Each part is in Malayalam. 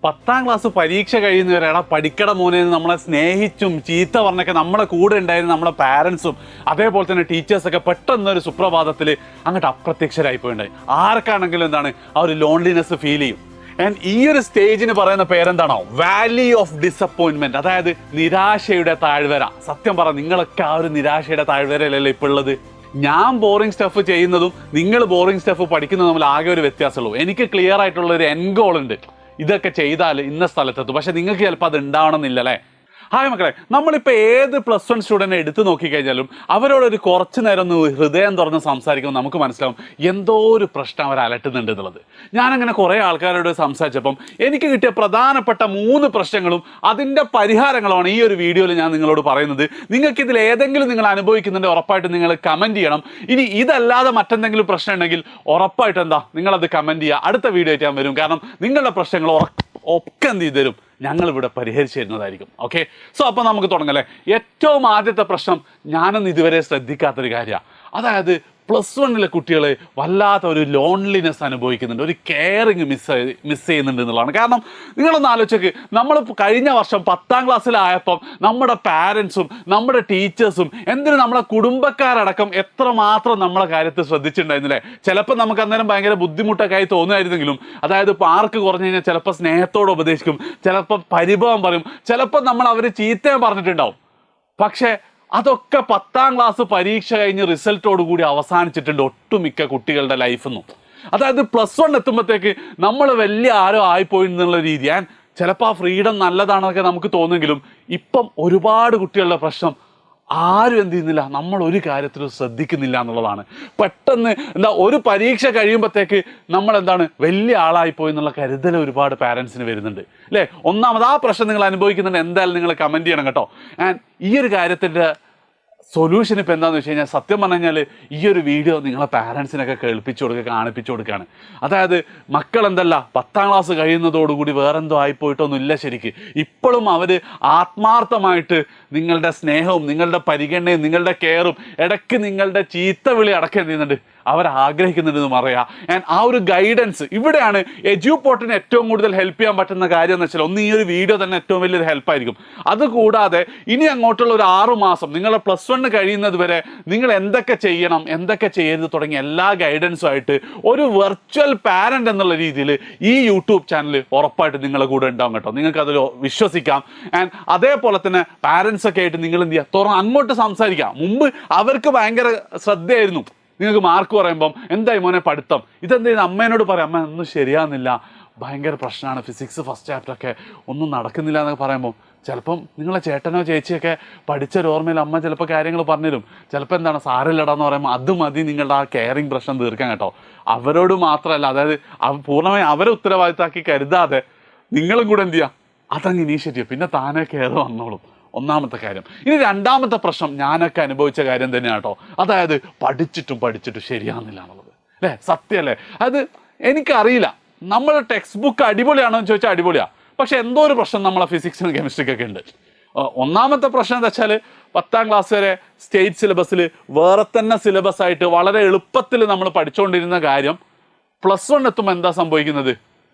10ാം ക്ലാസ് പരീക്ഷ കഴിയുന്നവരെടാ പഠിക്കട മോനെ നമ്മളെ സ്നേഹിച്ചും ചീത്ത പറഞ്ഞൊക്കെ നമ്മളെ കൂടെ ഉണ്ടായിരുന്ന നമ്മളെ പാരൻസും അതേപോലെ തന്നെ ടീച്ചേഴ്സൊക്കെ പെട്ടെന്നൊരു സുപ്രഭാതത്തിൽ അങ്ങോട്ട് അപ്രത്യക്ഷരായി പോയിണ്ടായി. ആർക്കാണെങ്കിലും എന്താണ് ആ ഒരു ലോൺലിനെസ് ഫീൽ ചെയ്യും. ആൻഡ് ഈ ഒരു സ്റ്റേജിന് പറയുന്ന പേരെന്താണോ, വാലി ഓഫ് ഡിസപ്പോയിൻമെന്റ്, അതായത് നിരാശയുടെ താഴ്വര. സത്യം പറ, നിങ്ങളൊക്കെ ആ ഒരു നിരാശയുടെ താഴ്വരയിലല്ലേ ഇപ്പോൾ ഉള്ളത്. ഞാൻ ബോറിംഗ് സ്റ്റഫ് ചെയ്യുന്നതും നിങ്ങൾ ബോറിംഗ് സ്റ്റഫ് പഠിക്കുന്നതും തമ്മിൽ ആകെ ഒരു വ്യത്യാസമുള്ളൂ. എനിക്ക് ക്ലിയർ ആയിട്ടുള്ള ഒരു എൻഡ് ഗോൾ ഉണ്ട്, ഇതൊക്കെ ചെയ്താൽ ഇന്ന സ്ഥലത്തെത്തും. പക്ഷെ നിങ്ങൾക്ക് ചിലപ്പോൾ അത് ഉണ്ടാവണമെന്നില്ലല്ലേ. ഹായ് മക്കളെ, നമ്മളിപ്പോൾ ഏത് +1 സ്റ്റുഡൻറ്റിനെ എടുത്തു നോക്കിക്കഴിഞ്ഞാലും അവരോടൊരു കുറച്ച് നേരം ഒന്ന് ഹൃദയം തുറന്ന് സംസാരിക്കുമ്പോൾ നമുക്ക് മനസ്സിലാവും എന്തോ ഒരു പ്രശ്നം അവർ അലട്ടുന്നുണ്ട് എന്നുള്ളത്. ഞാനങ്ങനെ കുറേ ആൾക്കാരോട് സംസാരിച്ചപ്പം എനിക്ക് കിട്ടിയ പ്രധാനപ്പെട്ട 3 പ്രശ്നങ്ങളും അതിൻ്റെ പരിഹാരങ്ങളുമാണ് ഈ ഒരു വീഡിയോയിൽ ഞാൻ നിങ്ങളോട് പറയുന്നത്. നിങ്ങൾക്കിതിൽ ഏതെങ്കിലും നിങ്ങൾ അനുഭവിക്കുന്നുണ്ടെങ്കിൽ ഉറപ്പായിട്ട് നിങ്ങൾ കമൻറ്റ് ചെയ്യണം. ഇനി ഇതല്ലാതെ മറ്റെന്തെങ്കിലും പ്രശ്നം ഉണ്ടെങ്കിൽ ഉറപ്പായിട്ട് നിങ്ങളത് കമൻറ്റ് ചെയ്യുക. അടുത്ത വീഡിയോ ആയിട്ട് ഞാൻ വരും. കാരണം നിങ്ങളുടെ പ്രശ്നങ്ങൾ ഒക്കെ എന്ത് ചെയ്തു തരും, ഞങ്ങളിവിടെ പരിഹരിച്ചു തരുന്നതായിരിക്കും. ഓക്കെ, സോ അപ്പോൾ നമുക്ക് തുടങ്ങല്ലേ. ഏറ്റവും ആദ്യത്തെ പ്രശ്നം ഞാനൊന്നും ഇതുവരെ ശ്രദ്ധിക്കാത്തൊരു കാര്യമാണ്. അതായത് +1 കുട്ടികൾ വല്ലാത്ത ഒരു ലോൺലിനെസ് അനുഭവിക്കുന്നുണ്ട്, ഒരു കെയറിങ് മിസ് ചെയ്യുന്നുണ്ട് എന്നുള്ളതാണ്. കാരണം നിങ്ങളൊന്ന് ആലോചിച്ചേക്ക്, നമ്മൾ കഴിഞ്ഞ വർഷം 10ാം ക്ലാസ്സിലായപ്പം നമ്മുടെ പാരൻസും നമ്മുടെ ടീച്ചേഴ്സും എന്തിനും നമ്മളെ കുടുംബക്കാരടക്കം എത്രമാത്രം നമ്മളെ കാര്യത്തിൽ ശ്രദ്ധിച്ചിട്ടുണ്ടായിരുന്നില്ലേ. ചിലപ്പോൾ നമുക്ക് അന്നേരം ഭയങ്കര ബുദ്ധിമുട്ടൊക്കെ ആയി തോന്നുമായിരുന്നെങ്കിലും, അതായത് മാർക്ക് കുറഞ്ഞു കഴിഞ്ഞാൽ ചിലപ്പോൾ സ്നേഹത്തോട് ഉപദേശിക്കും, ചിലപ്പോൾ പരിഭവം പറയും, ചിലപ്പോൾ നമ്മൾ അവർ ചീത്തയും പറഞ്ഞിട്ടുണ്ടാവും. പക്ഷേ അതൊക്കെ 10ാം ക്ലാസ് പരീക്ഷ കഴിഞ്ഞ് റിസൾട്ടോട് കൂടി അവസാനിച്ചിട്ടുണ്ട് ഒട്ടുമിക്ക കുട്ടികളുടെ ലൈഫെന്നും. അതായത് +1 എത്തുമ്പോഴത്തേക്ക് നമ്മൾ വലിയ ആരോ ആയിപ്പോയി എന്നുള്ള രീതി. ചിലപ്പോൾ ആ ഫ്രീഡം നല്ലതാണെന്നൊക്കെ നമുക്ക് തോന്നുമെങ്കിലും ഇപ്പം ഒരുപാട് കുട്ടികളുടെ പ്രശ്നം ആരും എന്ത് ചെയ്യുന്നില്ല, നമ്മൾ ഒരു കാര്യത്തിലും ശ്രദ്ധിക്കുന്നില്ല എന്നുള്ളതാണ്. പെട്ടെന്ന് ഒരു പരീക്ഷ കഴിയുമ്പോഴത്തേക്ക് നമ്മൾ വലിയ ആളായിപ്പോയി എന്നുള്ള കരുതൽ ഒരുപാട് പാരൻസിന് വരുന്നുണ്ട് അല്ലേ. ഒന്നാമത് ആ പ്രശ്നം നിങ്ങൾ അനുഭവിക്കുന്നുണ്ട്, എന്തായാലും നിങ്ങൾ കമൻറ്റ് ചെയ്യണം കേട്ടോ. ആൻഡ് ഈ ഒരു കാര്യത്തിൻ്റെ സൊല്യൂഷൻ ഇപ്പോൾ എന്താണെന്ന് വെച്ച് കഴിഞ്ഞാൽ, സത്യം പറഞ്ഞു കഴിഞ്ഞാൽ ഈ ഒരു വീഡിയോ നിങ്ങളെ പാരൻസിനൊക്കെ കേൾപ്പിച്ചു കൊടുക്കുക, കാണിപ്പിച്ചു കൊടുക്കുകയാണ്. അതായത് മക്കൾ 10ാം ക്ലാസ് കഴിയുന്നതോടുകൂടി വേറെന്തോ ആയിപ്പോയിട്ടൊന്നുമില്ല. ശരിക്ക് ഇപ്പോഴും അവർ ആത്മാർത്ഥമായിട്ട് നിങ്ങളുടെ സ്നേഹവും നിങ്ങളുടെ പരിഗണനയും നിങ്ങളുടെ കെയറും ഇടയ്ക്ക് നിങ്ങളുടെ ചീത്ത വിളി അടക്കം എന്ത് ചെയ്യുന്നുണ്ട്, അവർ ആഗ്രഹിക്കുന്നുണ്ടെന്ന് പറയാം. ആൻഡ് ആ ഒരു ഗൈഡൻസ് ഇവിടെയാണ് എഡ്യൂപോർട്ടിന് ഏറ്റവും കൂടുതൽ ഹെൽപ്പ് ചെയ്യാൻ പറ്റുന്ന കാര്യം എന്ന് വെച്ചാൽ, ഒന്ന് ഈ ഒരു വീഡിയോ തന്നെ ഏറ്റവും വലിയൊരു ഹെൽപ്പായിരിക്കും. അതുകൂടാതെ ഇനി അങ്ങോട്ടുള്ള ഒരു 6 മാസം നിങ്ങൾ +1 കഴിയുന്നത് വരെ നിങ്ങൾ എന്തൊക്കെ ചെയ്യണം എന്തൊക്കെ ചെയ്യരുത് തുടങ്ങിയ എല്ലാ ഗൈഡൻസും ആയിട്ട് ഒരു വെർച്വൽ പാരന്റ് എന്നുള്ള രീതിയിൽ ഈ യൂട്യൂബ് ചാനൽ ഉറപ്പായിട്ട് നിങ്ങളുടെ കൂടെ ഉണ്ടാവും കേട്ടോ. നിങ്ങൾക്ക് അതിൽ വിശ്വസിക്കാം. ആൻഡ് അതേപോലെ തന്നെ പാരൻസ് ഒക്കെ ആയിട്ട് നിങ്ങൾ എന്ത് ചെയ്യുക, അങ്ങോട്ട് സംസാരിക്കാം. മുമ്പ് അവർക്ക് ഭയങ്കര ശ്രദ്ധയായിരുന്നു, നിങ്ങൾക്ക് മാർക്ക് പറയുമ്പം എന്തായി മോനെ പഠിത്തം, ഇതെന്തായാലും അമ്മേനോട് പറയാം, അമ്മ ഒന്നും ശരിയാകുന്നില്ല, ഭയങ്കര പ്രശ്നമാണ്, ഫിസിക്സ് ഫസ്റ്റ് ചാപ്റ്ററൊക്കെ ഒന്നും നടക്കുന്നില്ല എന്നൊക്കെ പറയുമ്പോൾ ചിലപ്പം നിങ്ങളെ ചേട്ടനോ ചേച്ചിയൊക്കെ പഠിച്ചൊരു ഓർമ്മയിൽ അമ്മ ചിലപ്പോൾ കാര്യങ്ങൾ പറഞ്ഞുതരും. ചിലപ്പോൾ സാരമില്ലടാന്ന് പറയുമ്പോൾ അത് മതി നിങ്ങളുടെ ആ കെയറിങ് പ്രശ്നം തീർക്കാൻ കേട്ടോ. അവരോട് മാത്രമല്ല, അതായത് പൂർണ്ണമായും അവരെ ഉത്തരവാദിത്തമാക്കി കരുതാതെ നിങ്ങളും കൂടെ എന്ത് ചെയ്യുക, അതങ്ങ് ഇനീഷ്യേറ്റീവ്, പിന്നെ താനേ കെയർ വന്നോളും. ഒന്നാമത്തെ കാര്യം. ഇനി രണ്ടാമത്തെ പ്രശ്നം ഞാനൊക്കെ അനുഭവിച്ച കാര്യം തന്നെയാണ് കേട്ടോ. അതായത് പഠിച്ചിട്ടും ശരിയാകുന്നില്ല എന്നുള്ളത് അല്ലേ, സത്യമല്ലേ. അത് എനിക്കറിയില്ല, നമ്മുടെ ടെക്സ്റ്റ് ബുക്ക് അടിപൊളിയാണോ എന്ന് ചോദിച്ചാൽ അടിപൊളിയാണ്. പക്ഷെ എന്തോ ഒരു പ്രശ്നം നമ്മളെ ഫിസിക്സിനും കെമിസ്ട്രിക്കൊക്കെ ഉണ്ട്. ഒന്നാമത്തെ പ്രശ്നം എന്താ വെച്ചാൽ 10ാം ക്ലാസ് വരെ സ്റ്റേറ്റ് സിലബസിൽ വേറെ തന്നെ സിലബസ് ആയിട്ട് വളരെ എളുപ്പത്തിൽ നമ്മൾ പഠിച്ചുകൊണ്ടിരുന്ന കാര്യം +1 എത്തുമ്പോൾ എന്താ സംഭവിക്കുന്നത്,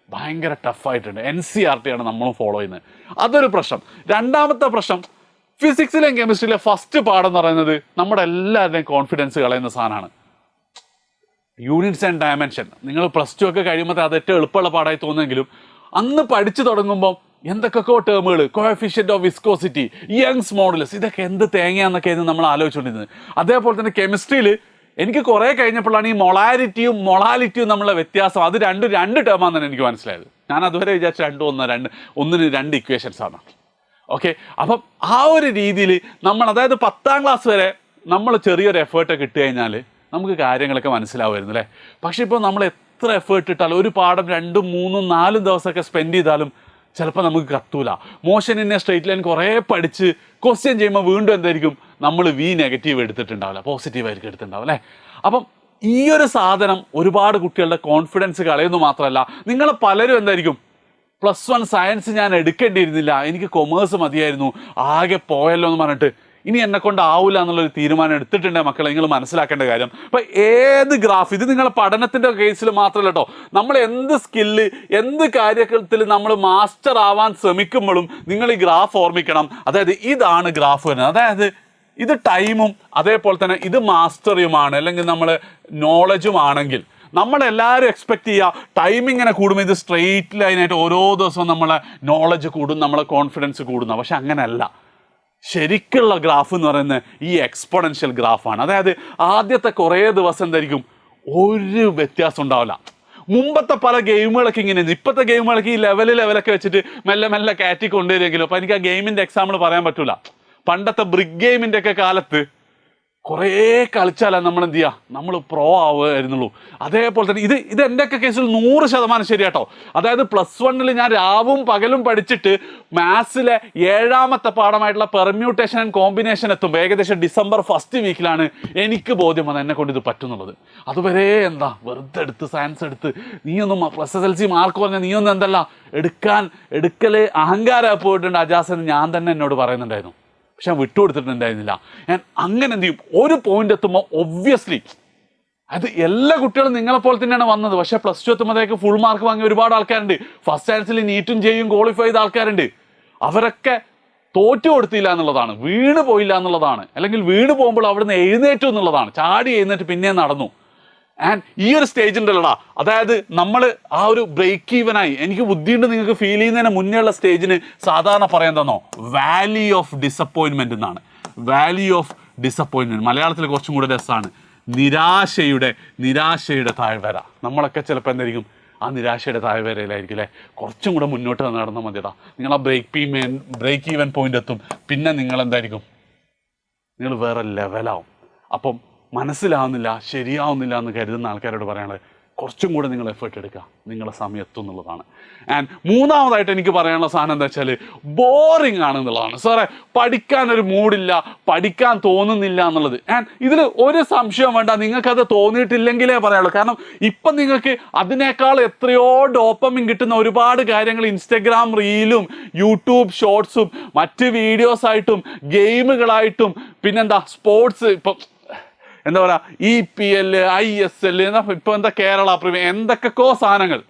ഭയങ്കര ടഫായിട്ടുണ്ട്. NCERT ആണ് നമ്മളും ഫോളോ ചെയ്യുന്നത്. അതൊരു പ്രശ്നം. രണ്ടാമത്തെ പ്രശ്നം, ഫിസിക്സിലെയും കെമിസ്ട്രിയിലെ ഫസ്റ്റ് പാഠം എന്ന് പറയുന്നത് നമ്മുടെ എല്ലാവരുടെയും കോൺഫിഡൻസ് കളയുന്ന സാധനമാണ്. Units and dimension. നിങ്ങൾ +2 ഒക്കെ കഴിയുമ്പോൾ അത് ഏറ്റവും എളുപ്പമുള്ള പാഠമായി തോന്നുമെങ്കിലും അന്ന് പഠിച്ചു തുടങ്ങുമ്പോൾ എന്തൊക്കെയോ ടേമുകൾ, coefficient of viscosity, Young's modulus, ഇതൊക്കെ എന്ത് തേങ്ങയാന്നൊക്കെ ആയിരുന്നു നമ്മൾ ആലോചിച്ചുകൊണ്ടിരുന്നത്. അതേപോലെ തന്നെ കെമിസ്ട്രിയിൽ എനിക്ക് കുറേ കഴിഞ്ഞപ്പോഴാണ് ഈ മൊളാരിറ്റിയും മൊളാലിറ്റിയും നമ്മളുടെ വ്യത്യാസം, അത് രണ്ട് ടേമാണെന്നാണ് എനിക്ക് മനസ്സിലായത്. ഞാൻ അതുവരെ വിചാരിച്ചു ഒന്നിന് 2 ഇക്വേഷൻസ് ആണ്. ഓക്കെ, അപ്പം ആ ഒരു രീതിയിൽ നമ്മൾ, അതായത് 10ാം ക്ലാസ് വരെ നമ്മൾ ചെറിയൊരു എഫേർട്ടൊക്കെ ഇട്ട് കഴിഞ്ഞാൽ നമുക്ക് കാര്യങ്ങളൊക്കെ മനസ്സിലാവുമായിരുന്നു അല്ലേ. പക്ഷെ ഇപ്പോൾ നമ്മൾ എത്ര എഫേർട്ട് ഇട്ടാലും ഒരു പാഠം 2, 3, 4 ദിവസമൊക്കെ സ്പെൻഡ് ചെയ്താലും ചിലപ്പോൾ നമുക്ക് കത്തൂല. Motion in a straight line കുറേ പഠിച്ച് ക്വസ്റ്റ്യൻ ചെയ്യുമ്പോൾ വീണ്ടും എന്തായിരിക്കും, നമ്മൾ നെഗറ്റീവ് എടുത്തിട്ടുണ്ടാവില്ല, പോസിറ്റീവായിരിക്കും എടുത്തിട്ടുണ്ടാവും അല്ലേ. അപ്പം ഈ ഒരു സാധനം ഒരുപാട് കുട്ടികളുടെ കോൺഫിഡൻസ് കളയുന്നു മാത്രമല്ല, നിങ്ങൾ പലരും എന്തായിരിക്കും, +1 സയൻസ് ഞാൻ എടുക്കേണ്ടിയിരുന്നില്ല, എനിക്ക് കൊമേഴ്സ് മതിയായിരുന്നു, ആകെ പോയല്ലോ എന്ന് പറഞ്ഞിട്ട് ഇനി എന്നെ കൊണ്ട് ആവില്ല എന്നുള്ളൊരു തീരുമാനം എടുത്തിട്ടുണ്ട് മക്കളെ, നിങ്ങൾ മനസ്സിലാക്കേണ്ട കാര്യം. അപ്പം ഏത് ഗ്രാഫ്, ഇത് നിങ്ങളെ പഠനത്തിൻ്റെ കേസിൽ മാത്രമല്ല കേട്ടോ, നമ്മൾ എന്ത് സ്കില്ല്, എന്ത് കാര്യത്തിൽ നമ്മൾ മാസ്റ്റർ ആവാൻ ശ്രമിക്കുമ്പോഴും നിങ്ങൾ ഈ ഗ്രാഫ് ഓർമ്മിക്കണം. അതായത് ഇതാണ് ഗ്രാഫ് വരുന്നത്. അതായത് ഇത് ടൈമും അതേപോലെ തന്നെ ഇത് മാസ്റ്ററിയുമാണ്, അല്ലെങ്കിൽ നമ്മൾ നോളജും ആണെങ്കിൽ നമ്മളെല്ലാവരും എക്സ്പെക്ട് ചെയ്യുക ടൈം ഇങ്ങനെ കൂടുമ്പോൾ ഇത് സ്ട്രെയിറ്റ് ലൈനായിട്ട് ഓരോ ദിവസവും നമ്മളെ നോളജ് കൂടും, നമ്മളെ കോൺഫിഡൻസ് കൂടുന്ന. പക്ഷെ അങ്ങനെയല്ല. ശരിക്കുള്ള ഗ്രാഫ് എന്ന് പറയുന്നത് ഈ എക്സ്പോണൻഷ്യൽ ഗ്രാഫാണ്. അതായത് ആദ്യത്തെ കുറേ ദിവസം എന്തായിരിക്കും, ഒരു വ്യത്യാസം ഉണ്ടാവില്ല. മുമ്പത്തെ പല ഗെയിമുകളൊക്കെ ഇങ്ങനെയാണ്. ഇപ്പോഴത്തെ ഗെയിമുകളൊക്കെ ഈ ലെവലൊക്കെ വെച്ചിട്ട് മെല്ലെ മെല്ലെ കാറ്റി കൊണ്ടുവരികയെങ്കിലും അപ്പോൾ എനിക്ക് ആ ഗെയിമിൻ്റെ എക്സാമ്പിൾ പറയാൻ പറ്റില്ല. പണ്ടത്തെ ബ്രിക്ക് ഗെയിമിൻ്റെ ഒക്കെ കാലത്ത് കുറേ കളിച്ചാലേ നമ്മൾ എന്ത് ചെയ്യുക, നമ്മൾ പ്രോ ആവുമായിരുന്നുള്ളൂ. അതേപോലെ തന്നെ ഇത് എൻ്റെയൊക്കെ കേസിൽ 100% ശരിയാട്ടോ. അതായത് +1 ഞാൻ രാവും പകലും പഠിച്ചിട്ട് മാത്സിലെ 7ാമത്തെ പാഠമായിട്ടുള്ള പെർമ്യൂട്ടേഷൻ ആൻഡ് കോമ്പിനേഷൻ എത്തുമ്പോൾ ഏകദേശം ഡിസംബർ 1st വീക്കിലാണ് എനിക്ക് ബോധ്യം വന്നത് എന്നെ കൊണ്ട് ഇത് പറ്റുന്നുള്ളത്. അതുവരെ എന്താ വെറുതെ എടുത്ത് സയൻസ് എടുത്ത് നീയൊന്നും SSLC മാർക്ക് പറഞ്ഞാൽ നീയൊന്നും എന്തല്ല എടുക്കൽ അഹങ്കാരമായി പോയിട്ടുണ്ട് അജാസ് എന്ന് ഞാൻ തന്നെ എന്നോട് പറയുന്നുണ്ടായിരുന്നു. പക്ഷെ ഞാൻ വിട്ടുകൊടുത്തിട്ടുണ്ടായിരുന്നില്ല. ഞാൻ അങ്ങനെ എന്ത് ചെയ്യും, ഒരു പോയിന്റ് എത്തുമ്പോൾ ഒബ്വിയസ്ലി അത് എല്ലാ കുട്ടികളും നിങ്ങളെപ്പോലെ തന്നെയാണ് വന്നത്. പക്ഷേ +2 എത്തുമ്പോഴത്തേക്ക് ഫുൾ മാർക്ക് വാങ്ങിയ ഒരുപാട് ആൾക്കാരുണ്ട്. ഫസ്റ്റ് ചാൻസിൽ നീറ്റും ചെയ്യും ക്വാളിഫൈ ചെയ്ത ആൾക്കാരുണ്ട്. അവരൊക്കെ തോറ്റു കൊടുത്തില്ല എന്നുള്ളതാണ്, വീണ് പോയില്ല എന്നുള്ളതാണ്, അല്ലെങ്കിൽ വീണ് പോകുമ്പോൾ അവിടുന്ന് എഴുന്നേറ്റു എന്നുള്ളതാണ്. ചാടി എഴുന്നേറ്റ് പിന്നെ നടന്നു. ആൻഡ് ഈ ഒരു സ്റ്റേജ് ഉണ്ടല്ലോടാ, അതായത് നമ്മൾ ആ ഒരു ബ്രേക്ക് ഈവനായി എനിക്ക് ബുദ്ധിയുണ്ട് നിങ്ങൾക്ക് ഫീൽ ചെയ്യുന്നതിന് മുന്നേ ഉള്ള സ്റ്റേജിന് സാധാരണ പറയാൻ തന്നോ വാലി ഓഫ് ഡിസപ്പോയിൻമെന്റ് എന്നാണ്. വാലി ഓഫ് ഡിസപ്പോയിൻമെന്റ് മലയാളത്തിൽ കുറച്ചും കൂടെ രസമാണ്. നിരാശയുടെ താഴ്വര. നമ്മളൊക്കെ ചിലപ്പോൾ എന്തായിരിക്കും ആ നിരാശയുടെ താഴ്വരയിലായിരിക്കും അല്ലേ. കുറച്ചും കൂടെ മുന്നോട്ട് നടന്നാൽ മതിയടാ, നിങ്ങൾ ആ ബ്രേക്ക് ഈവൻ പോയിന്റ് എത്തും. പിന്നെ നിങ്ങൾ എന്തായിരിക്കും, നിങ്ങൾ വേറെ ലെവലാവും. അപ്പം മനസ്സിലാവുന്നില്ല, ശരിയാവുന്നില്ല എന്ന് കരുതുന്ന ആൾക്കാരോട് പറയാനുള്ളത് കുറച്ചും കൂടെ നിങ്ങൾ എഫേർട്ട് എടുക്കുക, നിങ്ങളെ സമയം എത്തും എന്നുള്ളതാണ്. ആൻഡ് മൂന്നാമതായിട്ട് എനിക്ക് പറയാനുള്ള സാധനം എന്താ വെച്ചാൽ ബോറിങ് ആണെന്നുള്ളതാണ്. സാറേ പഠിക്കാനൊരു മൂഡില്ല, പഠിക്കാൻ തോന്നുന്നില്ല എന്നുള്ളത്. ആൻഡ് ഇതിൽ ഒരു സംശയം വേണ്ട, നിങ്ങൾക്കത് തോന്നിയിട്ടില്ലെങ്കിലേ പറയുള്ളൂ. കാരണം ഇപ്പം നിങ്ങൾക്ക് അതിനേക്കാൾ എത്രയോ ഡോപ്പമിൻ കിട്ടുന്ന ഒരുപാട് കാര്യങ്ങൾ ഇൻസ്റ്റഗ്രാം റീലും യൂട്യൂബ് ഷോർട്സും മറ്റ് വീഡിയോസായിട്ടും ഗെയിമുകളായിട്ടും പിന്നെന്താ സ്പോർട്സ്, ഇപ്പം എന്താ പറയുക EPL ISL ഇപ്പോൾ എന്താ കേരള പ്രീമിയർ എന്തൊക്കെയോ സാധനങ്ങൾ,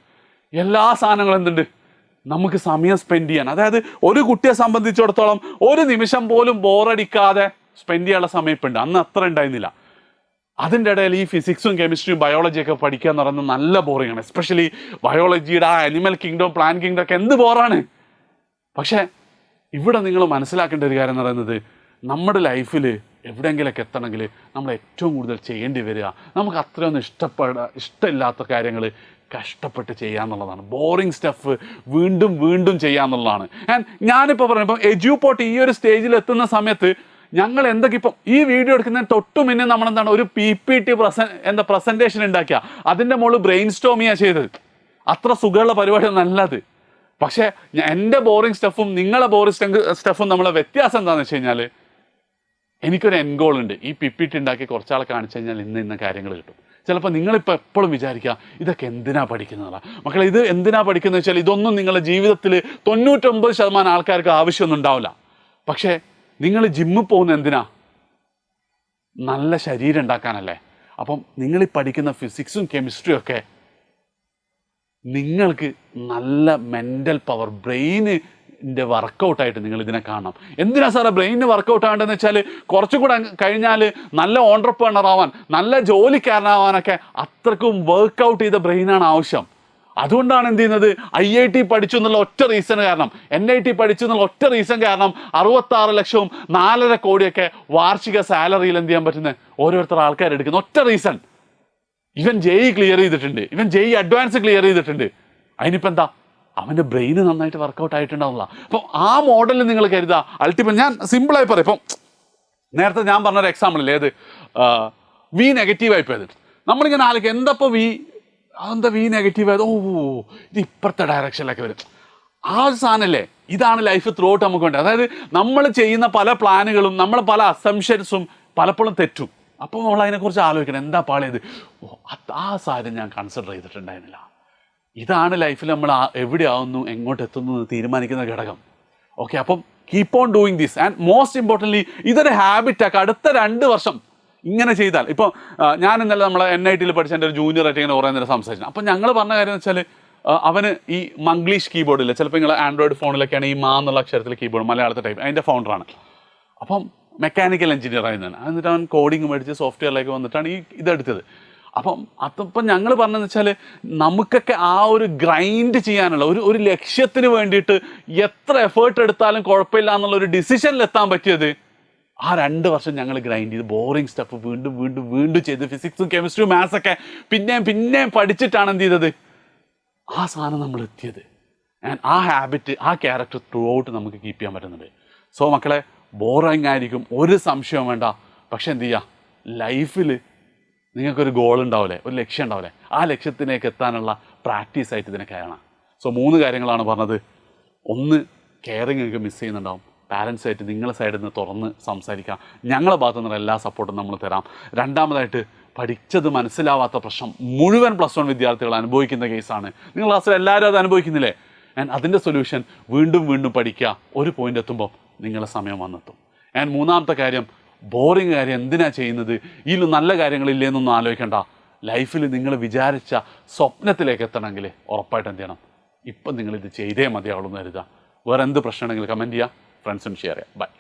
എല്ലാ സാധനങ്ങളും എന്തുണ്ട് നമുക്ക് സമയം സ്പെൻഡ് ചെയ്യാൻ. അതായത് ഒരു കുട്ടിയെ സംബന്ധിച്ചിടത്തോളം ഒരു നിമിഷം പോലും ബോറടിക്കാതെ സ്പെൻഡ് ചെയ്യാനുള്ള സമയം ഇപ്പം ഉണ്ട്. അന്ന് അത്ര ഉണ്ടായിരുന്നില്ല. അതിൻ്റെ ഇടയിൽ ഈ ഫിസിക്സും കെമിസ്ട്രിയും ബയോളജിയൊക്കെ പഠിക്കുക എന്ന് പറയുന്നത് നല്ല ബോറിംഗ് ആണ്. എസ്പെഷ്യലി ബയോളജിയുടെ ആ അനിമൽ കിങ്ഡം പ്ലാൻ കിങ്ഡം ഒക്കെ എന്ത് ബോറാണ്. പക്ഷേ ഇവിടെ നിങ്ങൾ മനസ്സിലാക്കേണ്ട ഒരു കാര്യം എന്ന് പറയുന്നത് നമ്മുടെ ലൈഫിൽ എവിടെയെങ്കിലൊക്കെ എത്തണമെങ്കിൽ നമ്മൾ ഏറ്റവും കൂടുതൽ ചെയ്യേണ്ടി വരിക നമുക്ക് അത്രയൊന്നും ഇഷ്ടമില്ലാത്ത കാര്യങ്ങൾ കഷ്ടപ്പെട്ട് ചെയ്യാന്നുള്ളതാണ്. ബോറിങ് സ്റ്റഫ് വീണ്ടും വീണ്ടും ചെയ്യാന്നുള്ളതാണ്. ആൻഡ് ഞാനിപ്പോൾ പറയുന്നത് ഇപ്പം എജ്യൂപോർട്ട് ഈ ഒരു സ്റ്റേജിൽ എത്തുന്ന സമയത്ത് ഞങ്ങൾ എന്തൊക്കെ ഇപ്പം ഈ വീഡിയോ എടുക്കുന്നതിന് തൊട്ട് മുന്നേ നമ്മളെന്താണ് ഒരു PPT പ്രസൻറ്റേഷൻ ഉണ്ടാക്കിയ അതിൻ്റെ മുകളിൽ ബ്രെയിൻ സ്റ്റോം ചെയ്യുക ചെയ്തത്. അത്ര സുഖമുള്ള പരിപാടി നല്ലത്. പക്ഷേ എൻ്റെ ബോറിങ് സ്റ്റഫും നിങ്ങളെ ബോറിങ് സ്റ്റഫും നമ്മളെ വ്യത്യാസം എന്താണെന്ന് വെച്ച് കഴിഞ്ഞാൽ എനിക്കൊരു എൻ ഗോൾ ഉണ്ട്. ഈ PPT ഉണ്ടാക്കി കുറച്ചാളെ കാണിച്ചു കഴിഞ്ഞാൽ ഇന്ന കാര്യങ്ങൾ കിട്ടും. ചിലപ്പോൾ നിങ്ങളിപ്പോൾ എപ്പോഴും വിചാരിക്കുക ഇതൊക്കെ എന്തിനാ പഠിക്കുന്നതാണ് മക്കളെ. ഇത് എന്തിനാ പഠിക്കുന്നത് വെച്ചാൽ ഇതൊന്നും നിങ്ങളുടെ ജീവിതത്തിൽ 99% ആൾക്കാർക്ക് ആവശ്യമൊന്നും ഉണ്ടാവില്ല. പക്ഷേ നിങ്ങൾ ജിമ്മിൽ പോകുന്ന എന്തിനാ, നല്ല ശരീരം ഉണ്ടാക്കാനല്ലേ. അപ്പം നിങ്ങളീ പഠിക്കുന്ന ഫിസിക്സും കെമിസ്ട്രിയും ഒക്കെ നിങ്ങൾക്ക് നല്ല മെൻ്റൽ പവർ ബ്രെയിനിൻ്റെ വർക്കൗട്ടായിട്ട് നിങ്ങൾ ഇതിനെ കാണണം. എന്തിനാ സാറേ ബ്രെയിനിന് വർക്കൗട്ട് ആകേണ്ടതെന്ന് വെച്ചാൽ കുറച്ചും കൂടെ കഴിഞ്ഞാൽ നല്ല ഓൺട്രപ്രണർ ആവാൻ, നല്ല ജോലിക്കാരനാവാനൊക്കെ അത്രക്കും വർക്കൗട്ട് ചെയ്ത ബ്രെയിനാണ് ആവശ്യം. അതുകൊണ്ടാണ് എന്ത് ചെയ്യുന്നത് IIT പഠിച്ചു എന്നുള്ള ഒറ്റ റീസൺ കാരണം, NIT പഠിച്ചു എന്നുള്ള ഒറ്റ റീസൺ കാരണം 66 ലക്ഷവും 4.5 കോടിയൊക്കെ വാർഷിക സാലറിയിൽ എന്ത് ചെയ്യാൻ പറ്റുന്നത് ഓരോരുത്തർ ആൾക്കാരെടുക്കുന്ന ഒറ്റ റീസൺ. ഇവൻ JEE ക്ലിയർ ചെയ്തിട്ടുണ്ട്, ഇവൻ JEE അഡ്വാൻസ് ക്ലിയർ ചെയ്തിട്ടുണ്ട്. അതിനിപ്പോൾ എന്താ, അവൻ്റെ ബ്രെയിന് നന്നായിട്ട് വർക്കൗട്ട് ആയിട്ടുണ്ടാവുക. അപ്പം ആ മോഡലിൽ നിങ്ങൾ കരുതുക. അൾട്ടിമേറ്റ് ഞാൻ സിമ്പിളായി പറയും. ഇപ്പം നേരത്തെ ഞാൻ പറഞ്ഞൊരു എക്സാമ്പിളില്ലേ, ഏത് V നെഗറ്റീവായി പോയത് നമ്മളിങ്ങനെ ആലോചിക്കുക എന്തപ്പോൾ അതെന്താ V നെഗറ്റീവായത്, ഇത് ഇപ്പുറത്തെ ഡയറക്ഷനിലൊക്കെ വരും. ആ ഒരു സാധനമല്ലേ, ഇതാണ് ലൈഫ് ത്രൂ ഔട്ട് നമുക്ക് വേണ്ടത്. അതായത് നമ്മൾ ചെയ്യുന്ന പല പ്ലാനുകളും നമ്മൾ പല അസംഷൻസും പലപ്പോഴും തെറ്റും. അപ്പോൾ നമ്മൾ അതിനെക്കുറിച്ച് ആലോചിക്കണം, എന്താ പാളിയത്, ആ സാധനം ഞാൻ കൺസിഡർ ചെയ്തിട്ടുണ്ടായിരുന്നില്ല. ഇതാണ് ലൈഫിൽ നമ്മൾ എവിടെയാവുന്നു എങ്ങോട്ട് എത്തുന്നു എന്ന് തീരുമാനിക്കുന്ന ഘടകം. ഓക്കെ, അപ്പം keep on doing this. And most importantly ഇതൊരു ഹാബിറ്റാക്കുക. അടുത്ത 2 വർഷം ഇങ്ങനെ ചെയ്താൽ, ഇപ്പോൾ ഞാൻ ഇന്നലെ നമ്മളെ NIT പഠിച്ച എൻ്റെ ഒരു ജൂനിയറായിട്ട് ഇങ്ങനെ കുറേ നേരം സംസാരിച്ചു. അപ്പം ഞങ്ങൾ പറഞ്ഞ കാര്യം എന്ന് വെച്ചാൽ അവന് ഈ മംഗ്ലീഷ് കീബോർഡില്ല, ചിലപ്പോൾ നിങ്ങൾ ആൻഡ്രോയിഡ് ഫോണിലൊക്കെയാണ് ഈ എന്നുള്ള അക്ഷരത്തിൽ കീബോർഡ് മലയാളത്തെ ടൈപ്പ്, അതിൻ്റെ ഫൗണ്ടറാണ്. അപ്പം മെക്കാനിക്കൽ എഞ്ചിനീയർ ആയിരുന്നാണ്. എന്നിട്ട് അവൻ കോഡിങ് മേടിച്ച് സോഫ്റ്റ്വെയറിലേക്ക് വന്നിട്ടാണ് ഈ ഇതെടുത്തത്. അപ്പം ഞങ്ങൾ പറഞ്ഞതെന്ന് വെച്ചാൽ നമുക്കൊക്കെ ആ ഒരു ഗ്രൈൻഡ് ചെയ്യാനുള്ള ഒരു ലക്ഷ്യത്തിന് വേണ്ടിയിട്ട് എത്ര എഫേർട്ട് എടുത്താലും കുഴപ്പമില്ല എന്നുള്ള ഒരു ഡിസിഷനിലെത്താൻ പറ്റിയത് ആ 2 വർഷം ഞങ്ങൾ ഗ്രൈൻഡ് ചെയ്ത് ബോറിങ് സ്റ്റഫ് വീണ്ടും വീണ്ടും വീണ്ടും ചെയ്ത് ഫിസിക്സും കെമിസ്ട്രിയും മാത്സൊക്കെ പിന്നെയും പഠിച്ചിട്ടാണ് എന്ത് ചെയ്തത് ആ സാധനം നമ്മൾ എത്തിയത്. ആൻഡ് ആ ഹാബിറ്റ്, ആ ക്യാരക്ടർ ത്രൂ ഔട്ട് നമുക്ക് കീപ്പ് ചെയ്യാൻ പറ്റുന്നുണ്ട്. സോ മക്കളെ, ബോറിങ് ആയിരിക്കും, ഒരു സംശയവും വേണ്ട. പക്ഷെ എന്ത് ചെയ്യുക, ലൈഫിൽ നിങ്ങൾക്കൊരു ഗോൾ ഉണ്ടാവില്ലേ, ഒരു ലക്ഷ്യം ഉണ്ടാവില്ലേ, ആ ലക്ഷ്യത്തിലേക്ക് എത്താനുള്ള പ്രാക്ടീസായിട്ട് ഇതിനെ കയറണം. സോ 3 കാര്യങ്ങളാണ് പറഞ്ഞത്. 1, കെയറിങ് നിങ്ങൾക്ക് മിസ് ചെയ്യുന്നുണ്ടാവും. പാരൻസായിട്ട് നിങ്ങളുടെ സൈഡിൽ നിന്ന് തുറന്ന് സംസാരിക്കാം, ഞങ്ങളുടെ ഭാഗത്തു നിന്നുള്ള എല്ലാ സപ്പോർട്ടും നമ്മൾ തരാം. 2ാമതായിട്ട്, പഠിച്ചത് മനസ്സിലാവാത്ത പ്രശ്നം മുഴുവൻ +1 വിദ്യാർത്ഥികൾ അനുഭവിക്കുന്ന കേസാണ്. നിങ്ങൾ ക്ലാസ്സിൽ എല്ലാവരും അത് അനുഭവിക്കുന്നില്ലേ? ആൻഡ് അതിൻ്റെ സൊല്യൂഷൻ വീണ്ടും വീണ്ടും പഠിക്കുക. ഒരു പോയിന്റ് എത്തുമ്പോൾ നിങ്ങളുടെ സമയം വന്നെത്തും. ആൻഡ് 3ാമത്തെ കാര്യം, ബോറിങ് കാര്യം എന്തിനാ ചെയ്യുന്നത്, ഇതിൽ നല്ല കാര്യങ്ങളില്ലേന്നൊന്നും ആലോചിക്കേണ്ട. ലൈഫിൽ നിങ്ങൾ വിചാരിച്ച സ്വപ്നത്തിലേക്ക് എത്തണമെങ്കിൽ ഉറപ്പായിട്ട് എന്ത് ചെയ്യണം, ഇപ്പം നിങ്ങളിത് ചെയ്തേ മതിയാവുള്ളൂ എന്ന് കരുതുക. വേറെ എന്ത് പ്രശ്നമാണെങ്കിലും കമൻറ്റ് ചെയ്യുക, ഫ്രണ്ട്സിന് ഷെയർ ചെയ്യുക. ബൈ.